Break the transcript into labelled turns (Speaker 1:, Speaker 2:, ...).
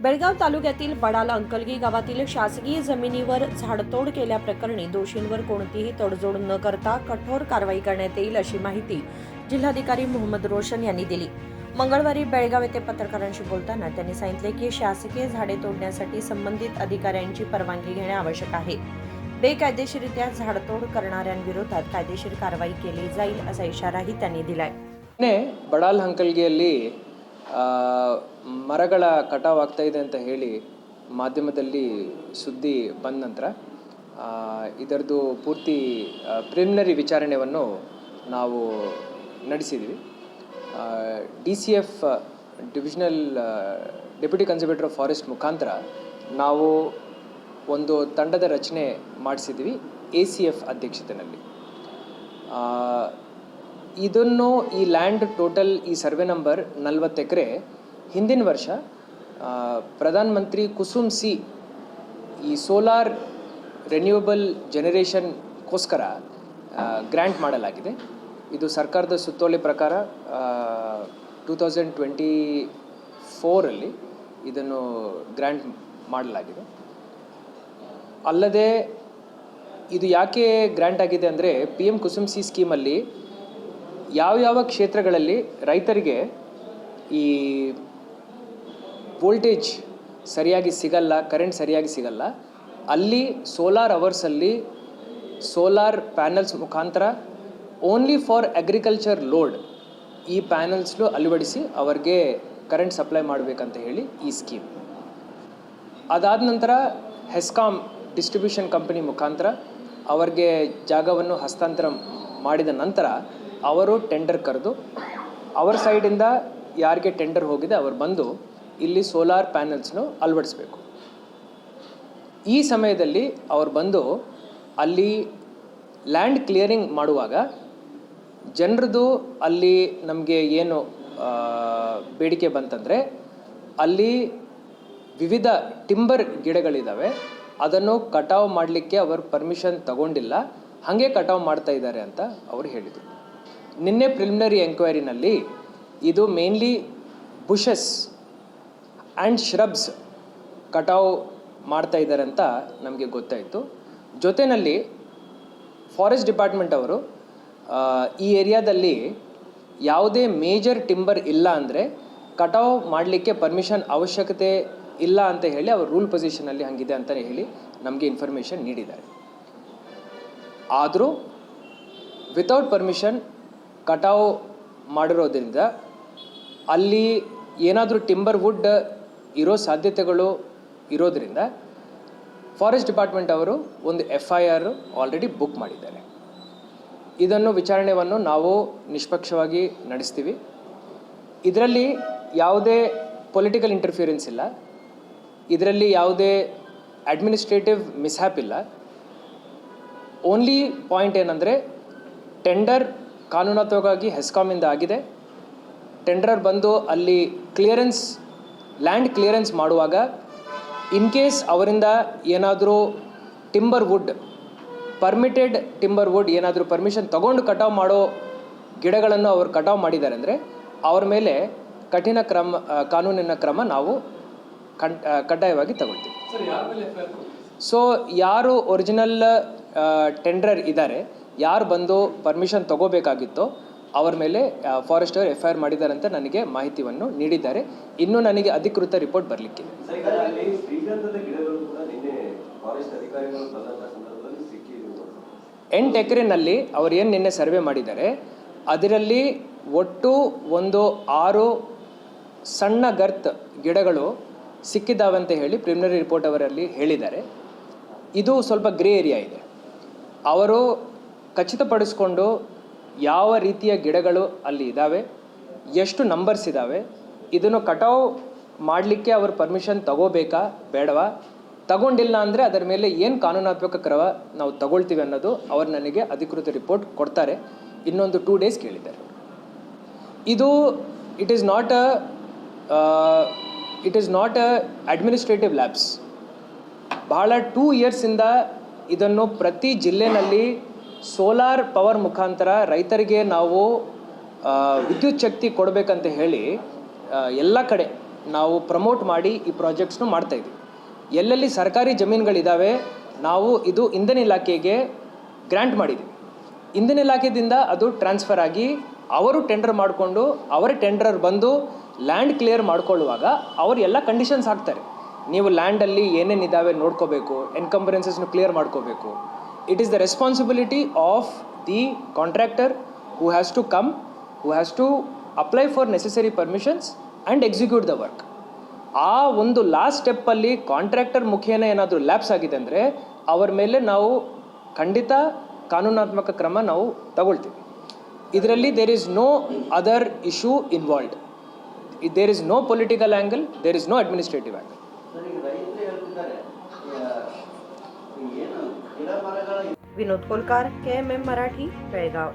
Speaker 1: बेळगाव तालुक्यातील बडाल अंकलगी गावातील शासकीय जमिनीवर झाडतोड केल्याप्रकरणी दोषींवर कोणतीही तडजोड न करता कठोर कारवाई करण्यात येईल अशी माहिती जिल्हाधिकारी मोहम्मद रोशन यांनी दिली। मंगळवारी बेळगाव येथे पत्रकारांशी बोलताना त्यांनी सांगितले की शासकीय झाडे तोडण्यासाठी संबंधित अधिकाऱ्यांची परवानगी घेणे आवश्यक आहे। बेकायदेशीररित्या झाडतोड करणाऱ्यांविरोधात कायदेशीर कारवाई केली जाईल असा इशाराही त्यांनी दिलाय।
Speaker 2: ಬಡಾಲ್ ಹಂಕಲ್ಗಿಯಲ್ಲಿ ಮರಗಳ ಕಟಾವ್ ಆಗ್ತಾ ಇದೆ ಅಂತ ಹೇಳಿ ಮಾಧ್ಯಮದಲ್ಲಿ ಸುದ್ದಿ ಬಂದ ನಂತರ ಇದರದು ಪೂರ್ತಿ ಪ್ರಿಲಿಮಿನರಿ ವಿಚಾರಣೆಯನ್ನು ನಾವು ನಡೆಸಿದ್ವಿ। DCF divisional deputy conservator of forest ಮುಖಾಂತರ ನಾವು ಒಂದು ತಂಡದ ರಚನೆ ಮಾಡಿಸಿದ್ವಿ ACF ಅಧ್ಯಕ್ಷತೆಯಲ್ಲಿ। ಇದನ್ನು ಈ ಲ್ಯಾಂಡ್ ಟೋಟಲ್ ಈ ಸರ್ವೆ ನಂಬರ್ 40 ಎಕರೆ ಹಿಂದಿನ ವರ್ಷ ಪ್ರಧಾನ ಮಂತ್ರಿ ಕುಸುಮ್ ಸಿ ಈ ಸೋಲಾರ್ ರೆನ್ಯೂಯಬಲ್ ಜನರೇಷನ್ಗೋಸ್ಕರ ಗ್ರ್ಯಾಂಟ್ ಮಾಡಲಾಗಿದೆ। ಇದು ಸರ್ಕಾರದ ಸುತ್ತೋಲೆ ಪ್ರಕಾರ 2024 ಇದನ್ನು ಗ್ರ್ಯಾಂಟ್ ಮಾಡಲಾಗಿದೆ। ಅಲ್ಲದೆ ಇದು ಯಾಕೆ ಗ್ರ್ಯಾಂಟ್ ಆಗಿದೆ ಅಂದರೆ PM ಕುಸುಮ್ ಸಿ ಸ್ಕೀಮಲ್ಲಿ ಯಾವ ಕ್ಷೇತ್ರಗಳಲ್ಲಿ ರೈತರಿಗೆ ಈ ವೋಲ್ಟೇಜ್ ಸರಿಯಾಗಿ ಸಿಗಲ್ಲ, ಕರೆಂಟ್ ಸರಿಯಾಗಿ ಸಿಗಲ್ಲ, ಅಲ್ಲಿ ಸೋಲಾರ್ ಅವರ್ಸಲ್ಲಿ ಸೋಲಾರ್ ಪ್ಯಾನಲ್ಸ್ ಮುಖಾಂತರ ಓನ್ಲಿ ಫಾರ್ ಅಗ್ರಿಕಲ್ಚರ್ ಲೋಡ್ ಈ ಪ್ಯಾನಲ್ಸ್ನು ಅಳವಡಿಸಿ ಅವ್ರಿಗೆ ಕರೆಂಟ್ ಸಪ್ಲೈ ಮಾಡಬೇಕಂತ ಹೇಳಿ ಈ ಸ್ಕೀಮ್। ಅದಾದ ನಂತರ ಹೆಸ್ಕಾಮ್ ಡಿಸ್ಟ್ರಿಬ್ಯೂಷನ್ ಕಂಪನಿ ಮುಖಾಂತರ ಅವ್ರಿಗೆ ಜಾಗವನ್ನು ಹಸ್ತಾಂತರ ಮಾಡಿದ ನಂತರ ಅವರು ಟೆಂಡರ್ ಕರೆದು ಅವರ ಸೈಡಿಂದ ಯಾರಿಗೆ ಟೆಂಡರ್ ಹೋಗಿದೆ ಅವರು ಬಂದು ಇಲ್ಲಿ ಸೋಲಾರ್ ಪ್ಯಾನಲ್ಸ್ನು ಅಳವಡಿಸಬೇಕು। ಈ ಸಮಯದಲ್ಲಿ ಅವರು ಬಂದು ಅಲ್ಲಿ ಲ್ಯಾಂಡ್ ಕ್ಲಿಯರಿಂಗ್ ಮಾಡುವಾಗ ಜನರದು ಅಲ್ಲಿ ನಮಗೆ ಏನು ಬೇಡಿಕೆ ಬಂತಂದರೆ ಅಲ್ಲಿ ವಿವಿಧ ಟಿಂಬರ್ ಗಿಡಗಳಿದ್ದಾವೆ, ಅದನ್ನು ಕಟಾವು ಮಾಡಲಿಕ್ಕೆ ಅವರು ಪರ್ಮಿಷನ್ ತಗೊಂಡಿಲ್ಲ, ಹಾಗೆ ಕಟಾವು ಮಾಡ್ತಾ ಇದ್ದಾರೆ ಅಂತ ಅವರು ಹೇಳಿದರು। ನಿನ್ನೆ ಪ್ರಿಲಿಮಿನರಿ ಎಂಕ್ವೈರಿನಲ್ಲಿ ಇದು ಮೇನ್ಲಿ ಬುಷಸ್ ಆ್ಯಂಡ್ ಶ್ರಬ್ಸ್ ಕಟಾವು ಮಾಡ್ತಾ ಇದ್ದಾರೆ ಅಂತ ನಮಗೆ ಗೊತ್ತಾಯಿತು। ಜೊತೆಯಲ್ಲಿ ಫಾರೆಸ್ಟ್ ಡಿಪಾರ್ಟ್ಮೆಂಟ್ ಅವರು ಈ ಏರಿಯಾದಲ್ಲಿ ಯಾವುದೇ ಮೇಜರ್ ಟಿಂಬರ್ ಇಲ್ಲ ಅಂದರೆ ಕಟಾವು ಮಾಡಲಿಕ್ಕೆ ಪರ್ಮಿಷನ್ ಅವಶ್ಯಕತೆ ಇಲ್ಲ ಅಂತ ಹೇಳಿ ಅವರು ರೂಲ್ ಪೊಸಿಷನಲ್ಲಿ ಹಂಗಿದೆ ಅಂತಲೇ ಹೇಳಿ ನಮಗೆ ಇನ್ಫಾರ್ಮೇಷನ್ ನೀಡಿದ್ದಾರೆ। ಆದರೂ ವಿತೌಟ್ ಪರ್ಮಿಷನ್ ಕಟಾವು ಮಾಡಿರೋದ್ರಿಂದ ಅಲ್ಲಿ ಏನಾದರೂ ಟಿಂಬರ್ ವುಡ್ ಇರೋ ಸಾಧ್ಯತೆಗಳು ಇರೋದ್ರಿಂದ ಫಾರೆಸ್ಟ್ ಡಿಪಾರ್ಟ್ಮೆಂಟ್ ಅವರು ಒಂದು FIR ಆಲ್ರೆಡಿ ಬುಕ್ ಮಾಡಿದ್ದಾರೆ। ಇದನ್ನು ವಿಚಾರಣೆಯನ್ನು ನಾವು ನಿಷ್ಪಕ್ಷವಾಗಿ ನಡೆಸ್ತೀವಿ। ಇದರಲ್ಲಿ ಯಾವುದೇ ಪೊಲಿಟಿಕಲ್ ಇಂಟರ್ಫಿಯರೆನ್ಸ್ ಇಲ್ಲ, ಇದರಲ್ಲಿ ಯಾವುದೇ ಅಡ್ಮಿನಿಸ್ಟ್ರೇಟಿವ್ ಮಿಸ್ಹ್ಯಾಪ್ ಇಲ್ಲ। ಓನ್ಲಿ ಪಾಯಿಂಟ್ ಏನಂದರೆ ಟೆಂಡರ್ ಕಾನೂನಾತ್ಮಕವಾಗಿ ಹೆಸ್ಕಾಮಿಂದ ಆಗಿದೆ, ಟೆಂಡರ್ ಬಂದು ಅಲ್ಲಿ ಲ್ಯಾಂಡ್ ಕ್ಲಿಯರೆನ್ಸ್ ಮಾಡುವಾಗ ಇನ್ ಕೇಸ್ ಅವರಿಂದ ಏನಾದರೂ timber wood permitted timber wood ಏನಾದರೂ ಪರ್ಮಿಷನ್ ತಗೊಂಡು ಕಟಾವು ಮಾಡೋ ಗಿಡಗಳನ್ನು ಅವರು ಕಟಾವು ಮಾಡಿದ್ದಾರೆ ಅಂದರೆ ಅವ್ರ ಮೇಲೆ ಕಠಿಣ ಕಾನೂನಿನ ಕ್ರಮ ನಾವು ಕಡ್ಡಾಯವಾಗಿ ತಗೊಳ್ತೀವಿ। ಸೊ ಯಾರು ಒರಿಜಿನಲ್ ಟೆಂಡರ್ ಇದ್ದಾರೆ, ಯಾರು ಬಂದು ಪರ್ಮಿಷನ್ ತಗೋಬೇಕಾಗಿತ್ತೋ ಅವರ ಮೇಲೆ ಫಾರೆಸ್ಟರ್ FIR ಮಾಡಿದ್ದಾರೆ ಅಂತ ನನಗೆ ಮಾಹಿತಿಯನ್ನು ನೀಡಿದ್ದಾರೆ। ಇನ್ನೂ ನನಗೆ ಅಧಿಕೃತ ರಿಪೋರ್ಟ್ ಬರಲಿಕ್ಕಿದೆ। 8 ಎಕರೆನಲ್ಲಿ ಅವರು ಏನು ನಿನ್ನೆ ಸರ್ವೆ ಮಾಡಿದ್ದಾರೆ ಅದರಲ್ಲಿ ಒಟ್ಟು ಒಂದು 6 ಸಣ್ಣ ಗರ್ತ್ ಗಿಡಗಳು ಸಿಕ್ಕಿದ್ದಾವೆ ಅಂತ ಹೇಳಿ ಪ್ರಿಲಿಮಿನರಿ ರಿಪೋರ್ಟ್ ಅವರಲ್ಲಿ ಹೇಳಿದ್ದಾರೆ। ಇದು ಸ್ವಲ್ಪ ಗ್ರೇ ಏರಿಯಾ ಇದೆ, ಅವರು ಖಚಿತಪಡಿಸ್ಕೊಂಡು ಯಾವ ರೀತಿಯ ಗಿಡಗಳು ಅಲ್ಲಿ ಇದ್ದಾವೆ, ಎಷ್ಟು ನಂಬರ್ಸ್ ಇದ್ದಾವೆ, ಇದನ್ನು ಕಟಾವು ಮಾಡಲಿಕ್ಕೆ ಅವರು ಪರ್ಮಿಷನ್ ತಗೋಬೇಕಾ ಬೇಡವಾ, ತಗೊಂಡಿಲ್ಲ ಅಂದರೆ ಅದರ ಮೇಲೆ ಏನು ಕಾನೂನಾತ್ಮಕ ಕ್ರಮ ನಾವು ತಗೊಳ್ತೀವಿ ಅನ್ನೋದು ಅವರು ನನಗೆ ಅಧಿಕೃತ ರಿಪೋರ್ಟ್ ಕೊಡ್ತಾರೆ। ಇನ್ನೊಂದು 2 ಡೇಸ್ ಕೇಳಿದ್ದಾರೆ। ಇದು it is not a administrative labs. ಬಹಳ 2 ಇಯರ್ಸಿಂದ ಇದನ್ನು ಪ್ರತಿ ಜಿಲ್ಲೆಯಲ್ಲಿ ಸೋಲಾರ್ ಪವರ್ ಮುಖಾಂತರ ರೈತರಿಗೆ ನಾವು ವಿದ್ಯುತ್ ಶಕ್ತಿ ಕೊಡಬೇಕಂತ ಹೇಳಿ ಎಲ್ಲ ಕಡೆ ನಾವು ಪ್ರಮೋಟ್ ಮಾಡಿ ಈ ಪ್ರಾಜೆಕ್ಟ್ಸ್ನು ಮಾಡ್ತಾಯಿದ್ದೀವಿ. ಎಲ್ಲೆಲ್ಲಿ ಸರ್ಕಾರಿ ಜಮೀನುಗಳಿದ್ದಾವೆ ನಾವು ಇದು ಇಂಧನ ಇಲಾಖೆಗೆ ಗ್ರ್ಯಾಂಟ್ ಮಾಡಿದ್ದೀವಿ. ಇಂಧನ ಇಲಾಖೆಯಿಂದ ಅದು ಟ್ರಾನ್ಸ್ಫರ್ ಆಗಿ ಅವರು ಟೆಂಡರ್ ಮಾಡಿಕೊಂಡು ಅವರೇ ಟೆಂಡರ್ ಬಂದು ಲ್ಯಾಂಡ್ ಕ್ಲಿಯರ್ ಮಾಡ್ಕೊಳ್ಳುವಾಗ ಅವರು ಎಲ್ಲ ಕಂಡೀಷನ್ಸ್ ಹಾಕ್ತಾರೆ. ನೀವು ಲ್ಯಾಂಡಲ್ಲಿ ಏನೇನಿದ್ದಾವೆ ನೋಡ್ಕೋಬೇಕು, ಎನ್ಕಂಬರೆನ್ಸಸ್ನು ಕ್ಲಿಯರ್ ಮಾಡ್ಕೋಬೇಕು. It is the responsibility of the contractor who has to come, who has to apply for necessary permissions and execute the work. ಆ ಒಂದು ಲಾಸ್ಟ್ ಸ್ಟೆಪ್ಪಲ್ಲಿ ಕಾಂಟ್ರಾಕ್ಟರ್ ಮುಖೇನ ಏನಾದರೂ ಲ್ಯಾಪ್ಸ್ ಆಗಿದೆ ಅಂದರೆ ಅವರ ಮೇಲೆ ನಾವು ಖಂಡಿತ ಕಾನೂನಾತ್ಮಕ ಕ್ರಮ ನಾವು ತಗೊಳ್ತೀವಿ. ಇದರಲ್ಲಿ there is no other issue involved. There is no political angle, there is no administrative angle.
Speaker 1: Vinod Kolkar, KMM Marathi, Belgaum.